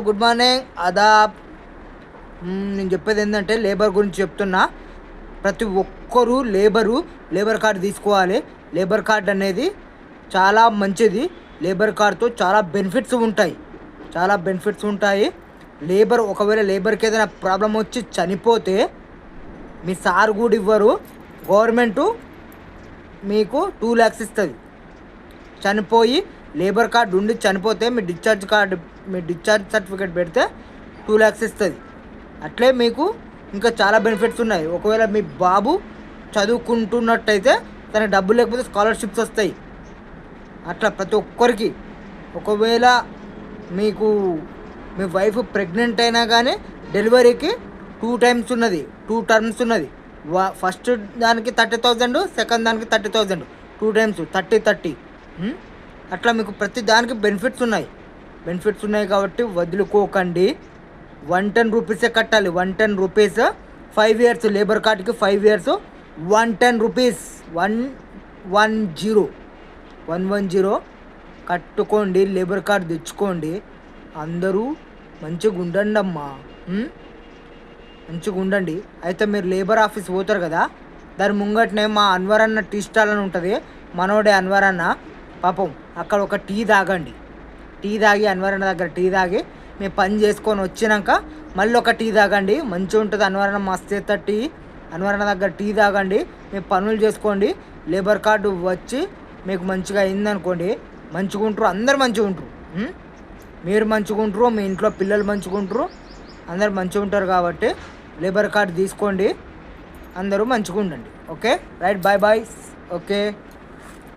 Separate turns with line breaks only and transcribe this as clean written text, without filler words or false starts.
Good morning Aadab. నేను చెప్పేది ఏంటంటే లేబర్ గురించి చెప్తున్నా. ప్రతి ఒక్కరూ లేబర్ కార్డు తీసుకోవాలి. లేబర్ కార్డ్ అనేది చాలా మంచిది. లేబర్ కార్డుతో చాలా బెనిఫిట్స్ ఉంటాయి. ఒకవేళ లేబర్కి ఏదైనా ప్రాబ్లం వచ్చి చనిపోతే మీ సార్ కూడా ఇవ్వరు. గవర్నమెంటు మీకు 2 lakhs ఇస్తుంది. చనిపోయి లేబర్ కార్డు ఉండి చనిపోతే మీ డిశ్చార్జ్ సర్టిఫికేట్ పెడితే 2 lakhs ఇస్తుంది. అట్లే మీకు ఇంకా చాలా బెనిఫిట్స్ ఉన్నాయి. ఒకవేళ మీ బాబు చదువుకుంటున్నట్టయితే తనకి డబ్బులు లేకపోతే స్కాలర్షిప్స్ వస్తాయి. అట్లా ప్రతి ఒక్కరికి. ఒకవేళ మీకు మీ వైఫ్ ప్రెగ్నెంట్ అయినా కానీ డెలివరీకి 2 టర్మ్స్ ఉన్నది. ఫస్ట్ దానికి 30,000, సెకండ్ దానికి 30,000, 2 times 30. అట్లా మీకు ప్రతి దానికి బెనిఫిట్స్ ఉన్నాయి కాబట్టి వదులుకోకండి. 110 రూపీసే కట్టాలి. 110 రూపీస్ 5 years. లేబర్ కార్డ్కి 5 years 110 రూపీస్. 110 కట్టుకోండి. లేబర్ కార్డు తెచ్చుకోండి. అందరూ మంచిగా ఉండండి అమ్మా. మంచిగా ఉండండి. అయితే మీరు లేబర్ ఆఫీస్ పోతారు కదా, దాని ముంగటనే మా అన్వర్ అన్న టీ స్టాల్ అని ఉంటుంది. మనోడే అన్వర్ అన్న. పాపం అక్కడ ఒక టీ తాగండి. అన్వర్ అన్న దగ్గర టీ తాగి మీ పని చేసుకొని వచ్చినాక మళ్ళీ ఒక టీ తాగండి. మంచిగా ఉంటుంది. అన్వర్ అన్న మస్తు టీ. అన్వర్ అన్న దగ్గర టీ తాగండి. మీ పనులు చేసుకోండి. లేబర్ కార్డు వచ్చి మీకు మంచిగా అయిందనుకోండి, మంచిగా ఉంటారు. అందరు మంచిగా ఉంటారు. మీరు మంచిగా ఉంటారు, మీ ఇంట్లో పిల్లలు మంచిగా ఉంటారు, అందరు మంచిగా ఉంటారు. కాబట్టి లేబర్ కార్డు తీసుకోండి. అందరూ మంచిగా ఉండండి. Okay right. బాయ్. ఓకే.